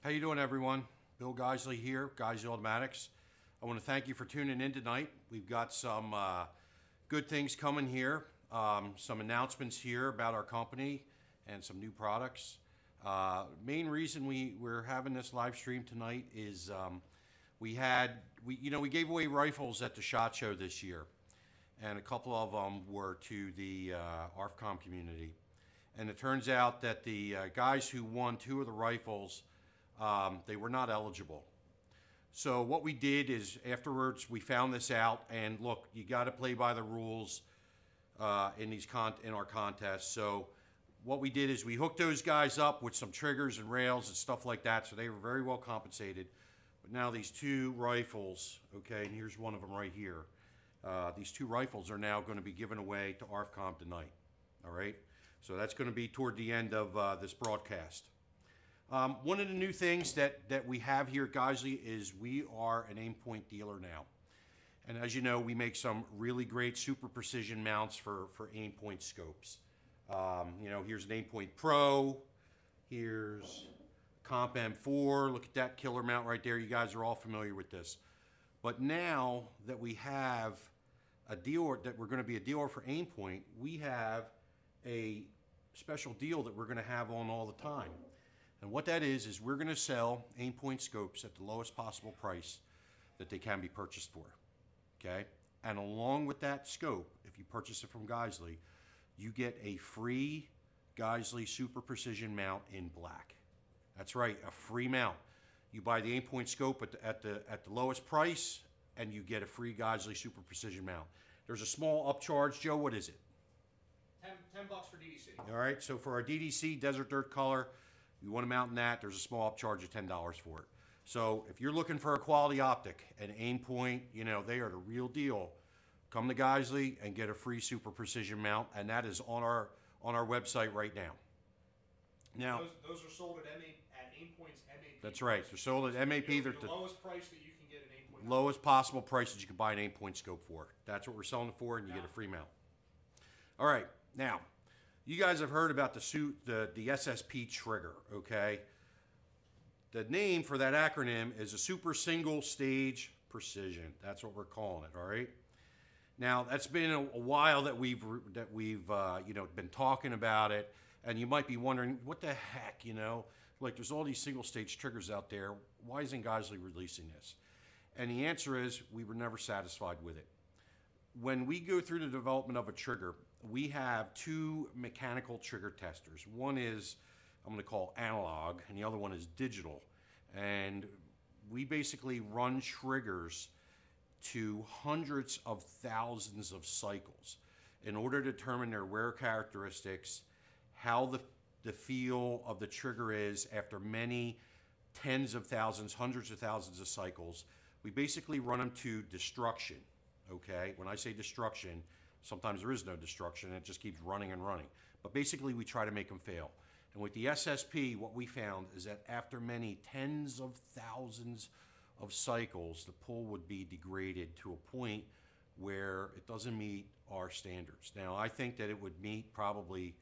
How you doing, everyone? Bill Geisley here, Geisley Automatics. I want to thank you for tuning in tonight. We've got some good things coming here, some announcements here about our company and some new products. Main reason we're having this live stream tonight is we gave away rifles at the SHOT Show this year, and a couple of them were to the Arfcom community. And it turns out that the guys who won two of the rifles, they were not eligible. So what we did is afterwards we found this out, and look, you got to play by the rules in our contests. So what we did is we hooked those guys up with some triggers and rails and stuff like that, so they were very well compensated. But now these two rifles, okay, and here's one of them right here. These two rifles are now going to be given away to Arfcom tonight. All right, so that's going to be toward the end of this broadcast. One of the new things that we have here at Geisley is we are an aim-point dealer now. And as you know, we make some really great super precision mounts for aim-point scopes. Here's an aim-point Pro. Here's Comp M4. Look at that killer mount right there. You guys are all familiar with this. But now that we have a dealer, that we're going to be a dealer for aim-point, we have a special deal that we're going to have on all the time. And what that is we're going to sell aim-point scopes at the lowest possible price that they can be purchased for, okay? And along with that scope, if you purchase it from Geisley, you get a free Geisley Super Precision mount in black. That's right, a free mount. You buy the aim-point scope at the lowest price, and you get a free Geisley Super Precision mount. There's a small upcharge. Joe, what is it? $10 for DDC. All right, so for our DDC, Desert Dirt Color, you want to mount in that, there's a small upcharge of $10 for it. So if you're looking for a quality optic and aim-point, they are the real deal. Come to Geisley and get a free Super Precision mount, and that is on our website right now. Now those are sold at Aimpoint's MAP. That's right. They're sold at MAP. They're the lowest price that you can get an Aimpoint. Lowest possible price that you can buy an aim-point scope for. That's what we're selling it for, and you get a free mount. All right, now. You guys have heard about the SSP trigger, okay? The name for that acronym is a Super Single Stage Precision. That's what we're calling it, all right? Now, that's been a while that we've been talking about it, and you might be wondering, what the heck, Like, there's all these single stage triggers out there. Why isn't Geisley releasing this? And the answer is we were never satisfied with it. When we go through the development of a trigger, we have two mechanical trigger testers. One is, I'm going to call analog, and the other one is digital. And we basically run triggers to hundreds of thousands of cycles in order to determine their wear characteristics, how the feel of the trigger is after many tens of thousands, hundreds of thousands of cycles. We basically run them to destruction, okay? When I say destruction, sometimes there is no destruction, it just keeps running and running. But basically, we try to make them fail. And with the SSP, what we found is that after many tens of thousands of cycles, the pull would be degraded to a point where it doesn't meet our standards. Now, I think that it would meet probably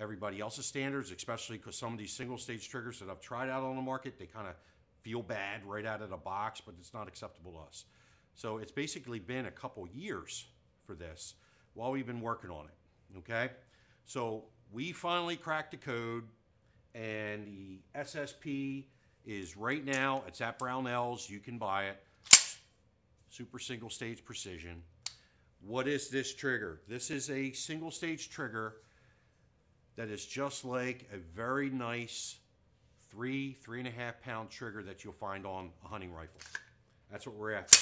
everybody else's standards, especially because some of these single-stage triggers that I've tried out on the market, they kind of feel bad right out of the box, but it's not acceptable to us. So it's basically been a couple years for this while we've been working on it, okay? So we finally cracked the code, and the SSP is right now, it's at Brownells, you can buy it, Super Single Stage Precision. What is this trigger? This is a single stage trigger that is just like a very nice 3.5 pound trigger that you'll find on a hunting rifle. That's what we're after.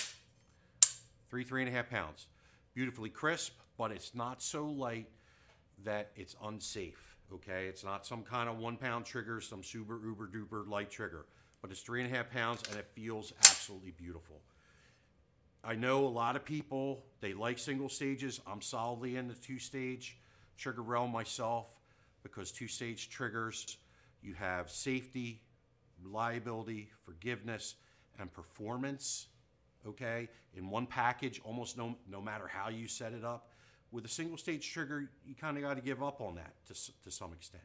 3.5 pounds. Beautifully crisp, but it's not so light that it's unsafe, okay? It's not some kind of 1 pound trigger, some super uber duper light trigger, but it's 3.5 pounds and it feels absolutely beautiful. I know a lot of people, they like single stages. I'm solidly in the 2-stage trigger realm myself because 2-stage triggers, you have safety, reliability, forgiveness, and performance, okay, in one package, almost no matter how you set it up. With a single stage trigger, you kind of got to give up on that to some extent.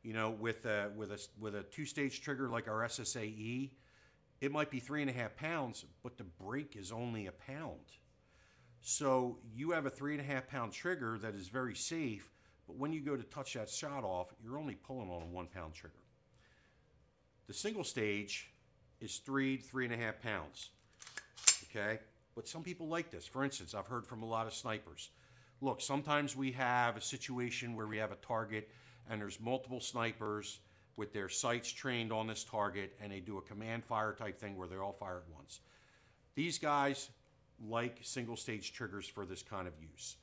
You know, with a two-stage trigger like our SSAE, it might be 3.5 pounds, but the break is only a pound. So you have a 3.5 pound trigger that is very safe, but when you go to touch that shot off, you're only pulling on a 1 pound trigger. The single stage is 3.5 pounds. Okay, but some people like this. For instance, I've heard from a lot of snipers. Look, sometimes we have a situation where we have a target and there's multiple snipers with their sights trained on this target, and they do a command fire type thing where they all fire at once. These guys like single stage triggers for this kind of use.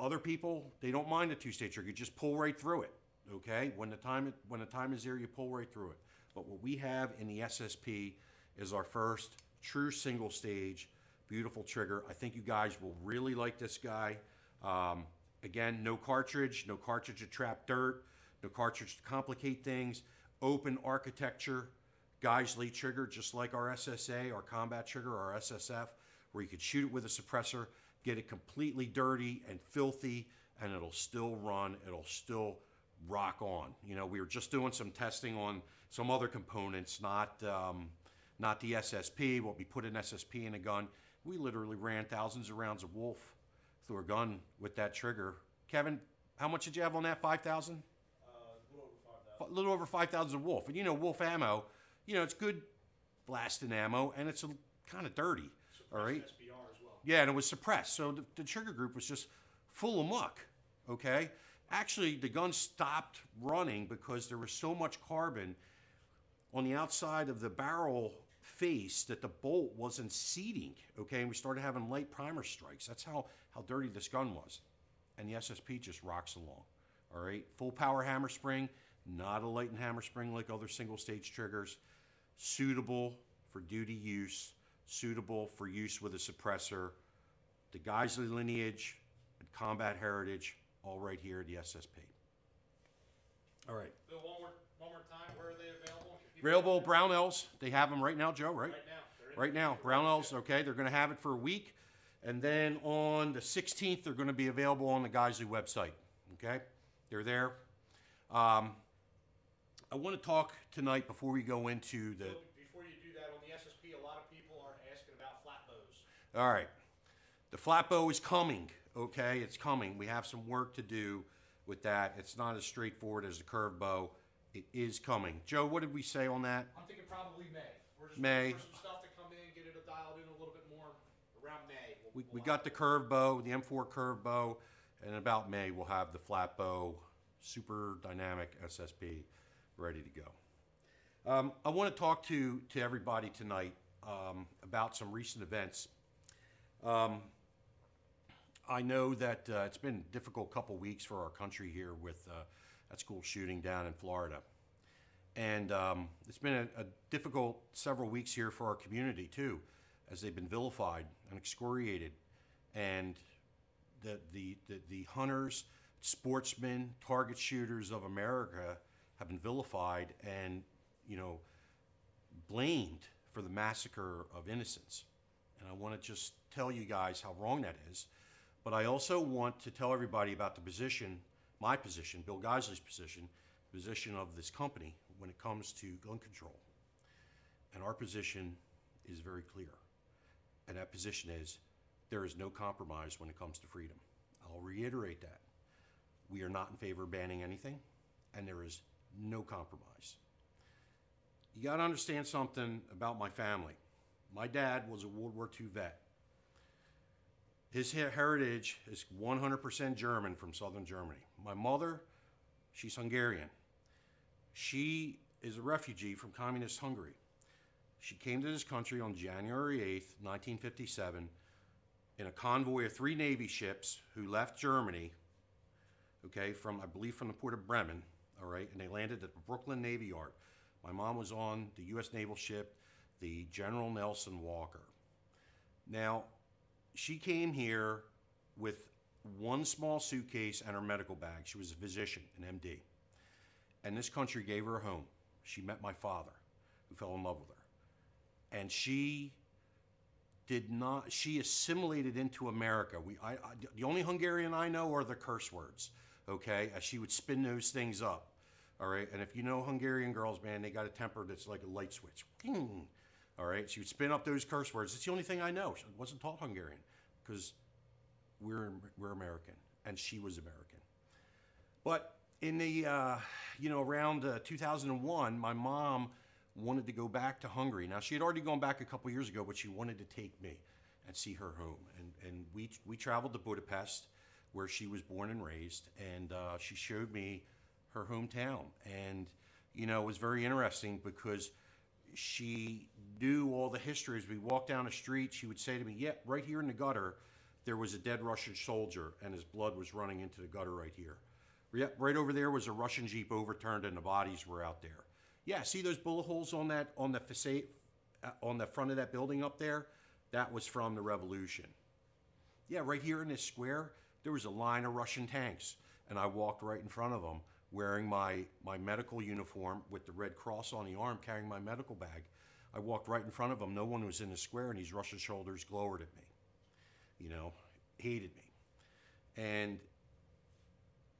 Other people, they don't mind a two-stage trigger. You just pull right through it. Okay, when the time is there, you pull right through it. But what we have in the SSP is our first true single stage, beautiful trigger. I think you guys will really like this guy. Again, no cartridge to trap dirt, no cartridge to complicate things, open architecture, Geisley trigger, just like our SSA, our combat trigger, our SSF, where you could shoot it with a suppressor, get it completely dirty and filthy, and it'll still run, it'll still rock on. You know, we were just doing some testing on some other components, not the SSP. What we put an SSP in a gun, we literally ran thousands of rounds of Wolf through a gun with that trigger. Kevin, how much did you have on that? 5,000? A little over 5,000 of Wolf. And you know, Wolf ammo, you know, it's good blasting ammo, and it's kind of dirty. Suppressed, all right. SBR as well. Yeah, and it was suppressed, so the trigger group was just full of muck. Okay. Actually, the gun stopped running because there was so much carbon on the outside of the barrel face that the bolt wasn't seating, okay? And we started having light primer strikes. That's how dirty this gun was. And the SSP just rocks along, all right? Full power hammer spring, not a light and hammer spring like other single stage triggers. Suitable for duty use, suitable for use with a suppressor. The Geisley lineage and combat heritage, all right here at the SSP. All right. Bill, one more time, where are they available? Available Brownells. They have them right now, Joe, right? Right now. Right now. Brownells, okay. They're going to have it for a week. And then on the 16th, they're going to be available on the Geisley website, okay? They're there. I want to talk tonight before we go into the... Before you do that, on the SSP, a lot of people are asking about flat bows. All right. The flat bow is coming, okay? It's coming. We have some work to do with that. It's not as straightforward as the curved bow. It is coming. Joe, what did we say on that? I'm thinking probably May. We're just May. waiting for some stuff to come in, get it dialed in a little bit more around May. We got the curved bow, the M4 curved bow, and about May we'll have the flat bow, super dynamic SSP ready to go. I want to talk to everybody tonight about some recent events. I know that it's been a difficult couple weeks for our country here with that school shooting down in Florida. And it's been a difficult several weeks here for our community too, as they've been vilified and excoriated. And the hunters, sportsmen, target shooters of America have been vilified and, you know, blamed for the massacre of innocents. And I want to just tell you guys how wrong that is. But I also want to tell everybody about the position, my position, Bill Geisley's position of this company when it comes to gun control. And our position is very clear. And that position is there is no compromise when it comes to freedom. I'll reiterate that. We are not in favor of banning anything, and there is no compromise. You got to understand something about my family. My dad was a World War II vet. His heritage is 100% German from southern Germany. My mother, she's Hungarian. She is a refugee from communist Hungary. She came to this country on January 8th, 1957, in a convoy of 3 Navy ships who left Germany, okay, I believe from the port of Bremen, all right, and they landed at the Brooklyn Navy Yard. My mom was on the U.S. naval ship, the General Nelson Walker. Now, she came here with one small suitcase and her medical bag. She was a physician, an MD. And this country gave her a home. She met my father, who fell in love with her. And she assimilated into America. The only Hungarian I know are the curse words. okay, as she would spin those things up. All right, and if you know Hungarian girls, man, they got a temper that's like a light switch. Ping. All right, she would spin up those curse words. It's the only thing I know. She wasn't taught Hungarian because we're American, and she was American. But in the, around 2001, my mom wanted to go back to Hungary. Now, she had already gone back a couple years ago, but she wanted to take me and see her home. And we traveled to Budapest, where she was born and raised, and she showed me her hometown. And, it was very interesting because she knew all the history. As we walked down the street, she would say to me, yeah, right here in the gutter, there was a dead Russian soldier, and his blood was running into the gutter right here. Yep, right over there was a Russian Jeep overturned, and the bodies were out there. Yeah, see those bullet holes on the facade, on the front of that building up there? That was from the Revolution. Yeah, right here in this square, there was a line of Russian tanks, and I walked right in front of them, wearing my medical uniform with the Red Cross on the arm, carrying my medical bag. I walked right in front of them. No one was in the square, and these Russian soldiers glowered at me, hated me. And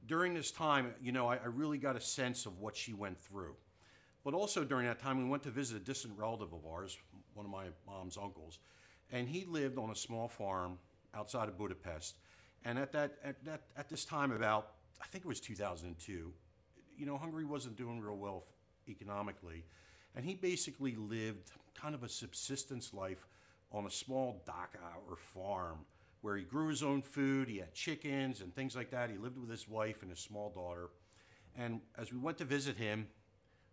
during this time, I really got a sense of what she went through. But also during that time, we went to visit a distant relative of ours, one of my mom's uncles, and he lived on a small farm outside of Budapest. And at this time, about, I think it was 2002, Hungary wasn't doing real well economically, and he basically lived kind of a subsistence life on a small dacha or farm where he grew his own food, he had chickens and things like that. He lived with his wife and his small daughter. And as we went to visit him,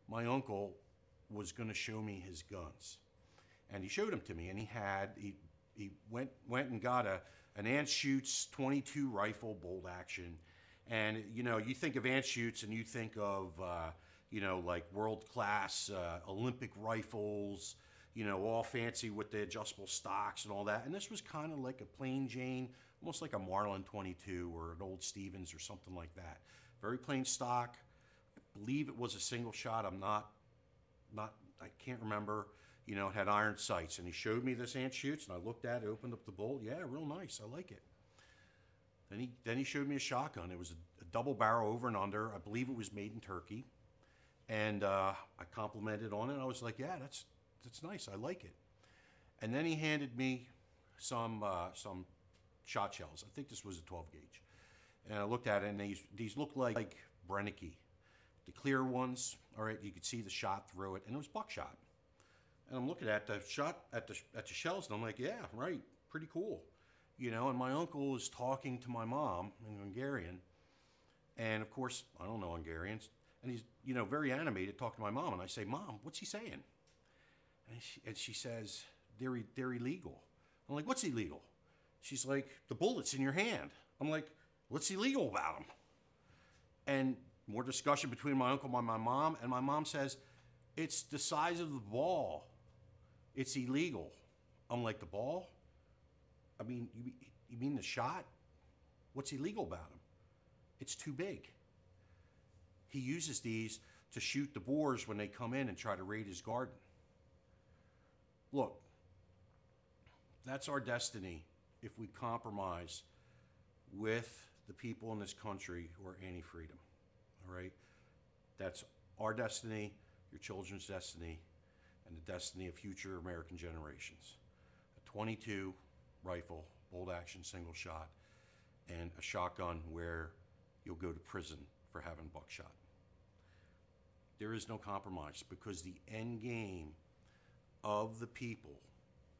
my uncle was going to show me his guns. And he showed them to me, and he went and got an Anschutz 22 rifle bolt action. And, you think of Anschutz and you think of, like world-class Olympic rifles, all fancy with the adjustable stocks and all that. And this was kind of like a plain Jane, almost like a Marlin 22 or an old Stevens or something like that. Very plain stock. I believe it was a single shot. I can't remember. It had iron sights. And he showed me this Anschutz, and I looked at it, opened up the bolt. Yeah, real nice. I like it. Then he showed me a shotgun. It was a double barrel over and under. I believe it was made in Turkey. And I complimented on it. I was like, yeah, that's nice. I like it. And then he handed me some shot shells. I think this was a 12 gauge. And I looked at it, and these looked like Brennecke. The clear ones, all right, you could see the shot through it, and it was buckshot. And I'm looking at the shot at the shells, and I'm like, yeah, right, pretty cool. And my uncle was talking to my mom in Hungarian, and of course, I don't know Hungarian, and he's, very animated talking to my mom, and I say, Mom, what's he saying? And she says, they're illegal. I'm like, what's illegal? She's like, the bullets in your hand. I'm like, what's illegal about them? And more discussion between my uncle and my mom, and my mom says, it's the size of the ball. It's illegal. I'm like, the ball? I mean, you mean the shot? What's illegal about them? It's too big. He uses these to shoot the boars when they come in and try to raid his garden. Look, that's our destiny if we compromise with the people in this country who are anti-freedom, all right? That's our destiny, your children's destiny, and the destiny of future American generations. A 22 rifle, bolt action, single shot, and a shotgun where you'll go to prison for having buckshot. There is no compromise because the end game of the people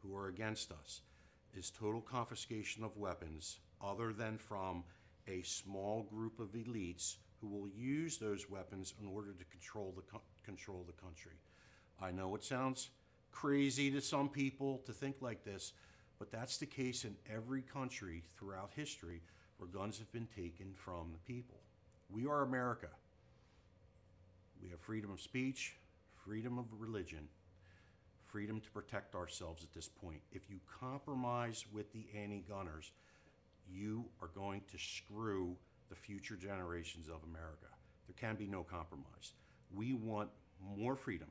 who are against us is total confiscation of weapons other than from a small group of elites who will use those weapons in order to control the country. I know it sounds crazy to some people to think like this, but that's the case in every country throughout history where guns have been taken from the people. We are America. We have freedom of speech, freedom of religion, freedom to protect ourselves at this point. If you compromise with the anti-gunners, you are going to screw the future generations of America. There can be no compromise. We want more freedom.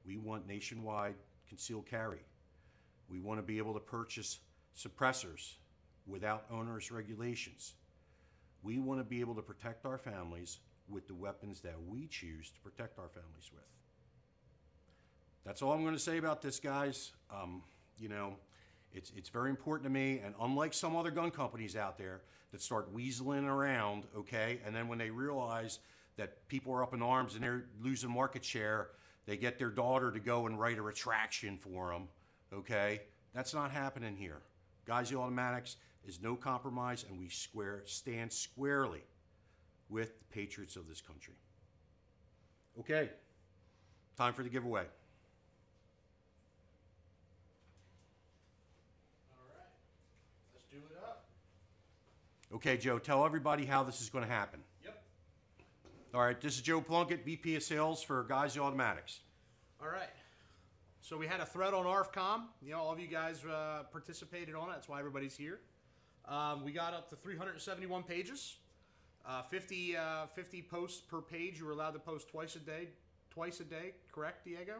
We want nationwide concealed carry. We want to be able to purchase suppressors without onerous regulations. We want to be able to protect our families with the weapons that we choose to protect our families with. That's all I'm going to say about this, guys. You know, it's very important to me, and unlike some other gun companies out there that start weaseling around, okay, and then when they realize that people are up in arms and they're losing market share, they get their daughter to go and write a retraction for them, okay? That's not happening here. Geisel Automatics is no compromise, and we stand squarely with the patriots of this country. Okay, time for the giveaway. Okay, Joe, tell everybody how this is going to happen. Yep. All right, this is Joe Plunkett, VP of Sales for Geisel Automatics. All right. So we had a thread on Arfcom. You know, all of you guys participated on it. That's why everybody's here. We got up to 371 pages. 50 posts per page. You were allowed to post twice a day, correct, Diego?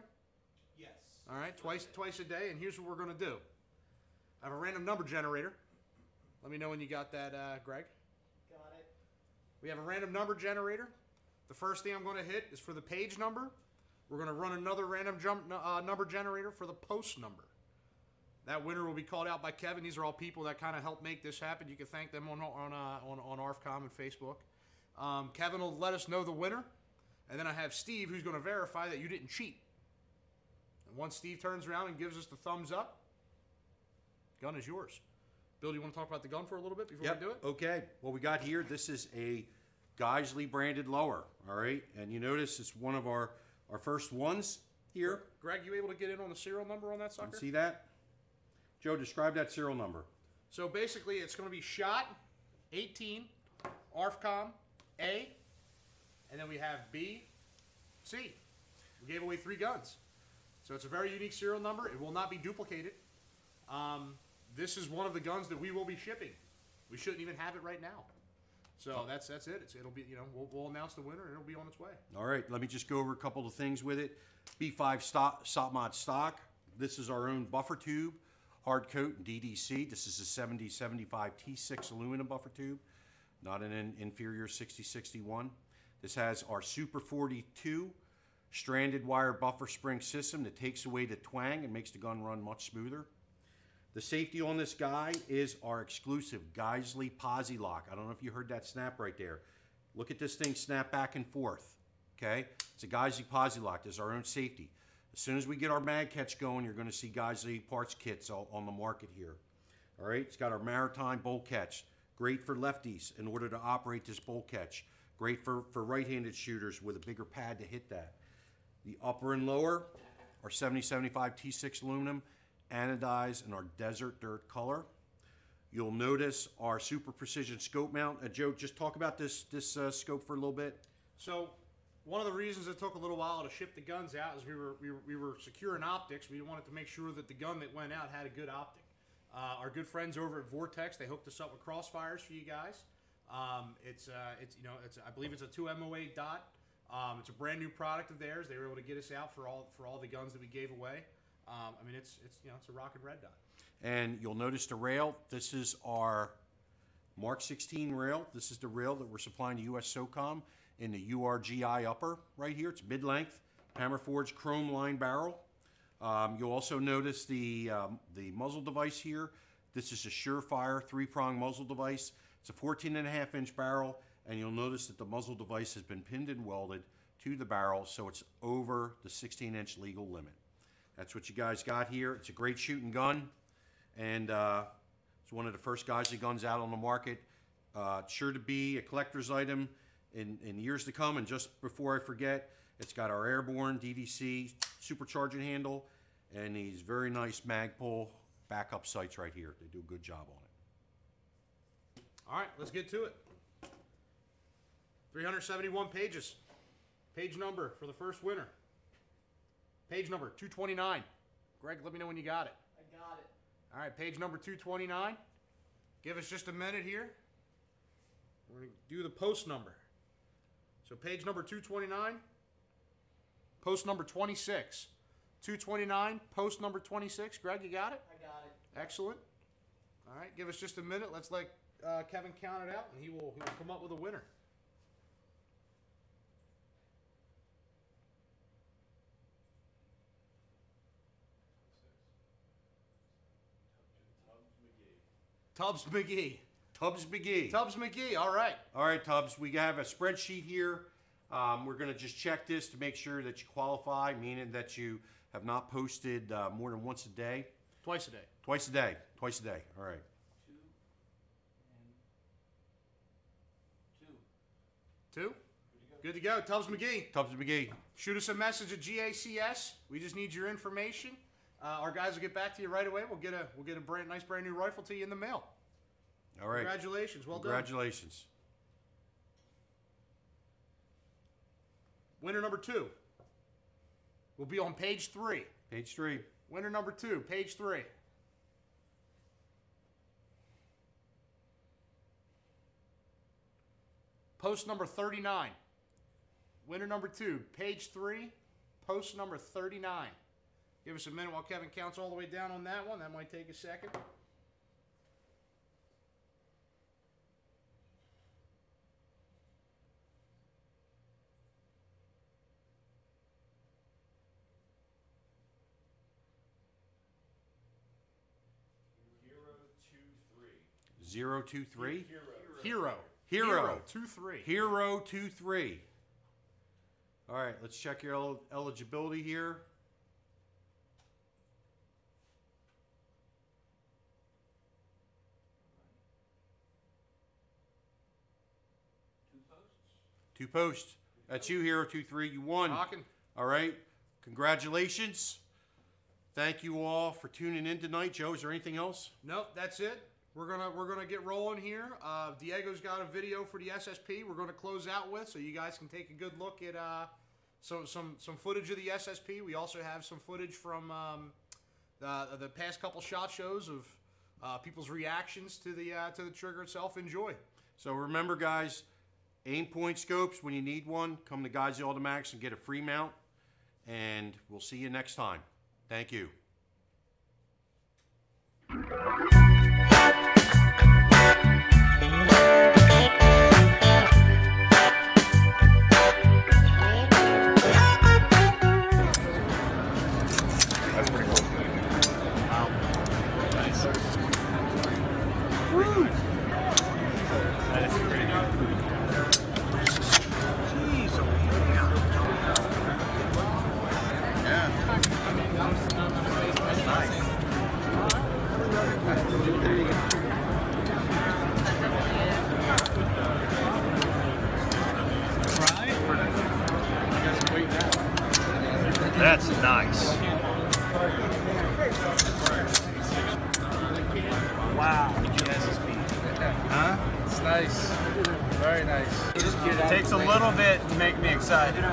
Yes. All right, twice a day, and here's what we're going to do. I have a random number generator. Let me know when you got that, Greg. Got it. We have a random number generator. The first thing I'm going to hit is for the page number. We're going to run another random number generator for the post number. That winner will be called out by Kevin. These are all people that kind of helped make this happen. You can thank them on Arfcom and Facebook. Kevin will let us know the winner. And then I have Steve, who's going to verify that you didn't cheat. And once Steve turns around and gives us the thumbs up, gun is yours. Bill, do you want to talk about the gun for a little bit before we do it? Okay. What we got here, this is a Geisel branded lower, all right? And you notice it's one of our first ones here. Greg, you able to get in on the serial number on that sucker? See that? Joe, describe that serial number. So basically, it's going to be Shot 18, Arfcom A, and then we have B, C. We gave away 3 guns. So it's a very unique serial number. It will not be duplicated. This is one of the guns that we will be shipping. We shouldn't even have it right now. So that's it. It'll be, you know, we'll announce the winner and it'll be on its way. All right, let me just go over a couple of things with it. B5 SOP-mod stock. This is our own buffer tube, hard coat and DDC. This is a 7075 T6 aluminum buffer tube, not an inferior 6061. This has our Super 42 stranded wire buffer spring system that takes away the twang and makes the gun run much smoother. The safety on this guy is our exclusive Geisel Posi Lock. I don't know if you heard that snap right there. Look at this thing snap back and forth, okay? It's a Geisel Posi Lock. This is our own safety. As soon as we get our mag catch going, you're going to see Geisel parts kits on the market here. All right, it's got our maritime bolt catch. Great for lefties in order to operate this bolt catch. Great for right-handed shooters with a bigger pad to hit that. The upper and lower are 7075 T6 aluminum, anodized in our desert dirt color. You'll notice our super precision scope mount. Joe, just talk about this scope for a little bit. So one of the reasons it took a little while to ship the guns out is we were securing optics. We wanted to make sure that the gun that went out had a good optic. Our good friends over at Vortex, they hooked us up with crossfires for you guys. I believe it's a 2 MOA dot. It's a brand new product of theirs. They were able to get us out for all the guns that we gave away. I mean, it's a rocket red dot. And you'll notice the rail. This is our Mark 16 rail. This is the rail that we're supplying to US SOCOM in the URGI upper right here. It's mid-length, hammer forged chrome line barrel. You'll also notice the muzzle device here. This is a Surefire 3-prong muzzle device. It's a 14.5-inch barrel, and you'll notice that the muzzle device has been pinned and welded to the barrel, so it's over the 16-inch legal limit. That's what you guys got here. It's a great shooting gun, and it's one of the first Geisel guns out on the market. It's sure to be a collector's item in years to come. And just before I forget, it's got our airborne DDC supercharging handle and these very nice Magpul backup sights right here. They do a good job on it. All right, let's get to it. 371 pages. Page number for the first winner. Page number 229. Greg, let me know when you got it. I got it. All right, page number 229. Give us just a minute here. We're going to do the post number. So page number 229, post number 26. 229, post number 26. Greg, you got it? I got it. Excellent. All right, give us just a minute. Let's let Kevin count it out, and he will come up with a winner. Tubbs McGee. Tubbs McGee. Tubbs McGee. All right. All right, Tubbs. We have a spreadsheet here. We're going to just check this to make sure that you qualify, meaning that you have not posted more than once a day. Twice a day. Twice a day. Twice a day. All right. 2 and 2. Good to go. Tubbs McGee. Tubbs McGee. Shoot us a message at GACS. We just need your information. Our guys will get back to you right away. We'll get a nice brand new rifle to you in the mail. All right. Congratulations. Well done. Congratulations. Winner number 2 will be on page 3. Page 3. Winner number 2, page 3. Post number 39. Winner number 2, page 3, post number 39. Give us a minute while Kevin counts all the way down on that one. That might take a second. Zero, 2, 3. Hero. Hero. 2-3. Hero 2-3. All right, let's check your eligibility here. Two posts. That's you, Hero 2-3. You won. Rockin'. All right. Congratulations. Thank you all for tuning in tonight. Joe, is there anything else? Nope, that's it. We're gonna get rolling here. Diego's got a video for the SSP. We're gonna close out with, so you guys can take a good look at some footage of the SSP. We also have some footage from the past couple shot shows of people's reactions to the trigger itself. Enjoy. So remember, guys, aim point scopes. When you need one, come to Guys the Automatics and get a free mount. And we'll see you next time. Thank you. That's pretty cool. Wow. Nice. Woo! That is pretty good. Jeez, yeah. That's nice. That's nice. Wow. Huh? It's nice. Very nice. It takes a little bit to make me excited.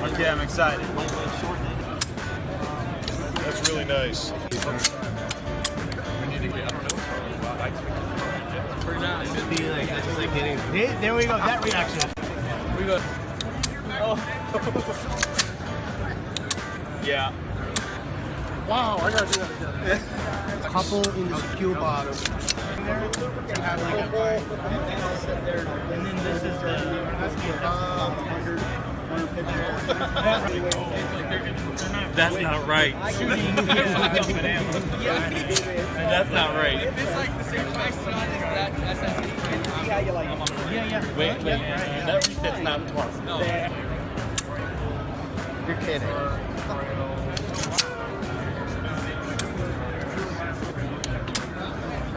Okay, I'm excited. That's really nice. Pretty nice. It'd be like, that's like getting. There we go, that reaction. We go. Oh. Yeah. Wow, I gotta do that again. Couple in the cue box. And then this is that's not right. That's not right. If it's like the same price as that SSD, yeah, you like it. Yeah. Wait. That reset's not plus. No. You're kidding.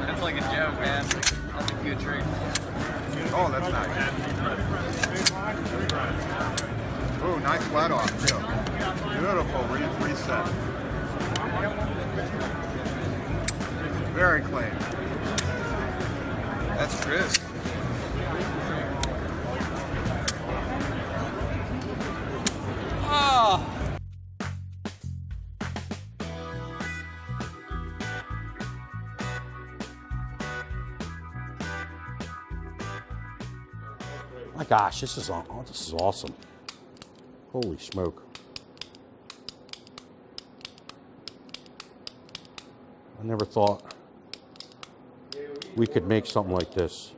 That's like a joke, man. That's a good trick. Oh, that's nice. Oh, nice flat off, too. Beautiful reset. Very clean. That's crisp. Oh! My gosh, this is awesome. Holy smoke. I never thought we could make something like this.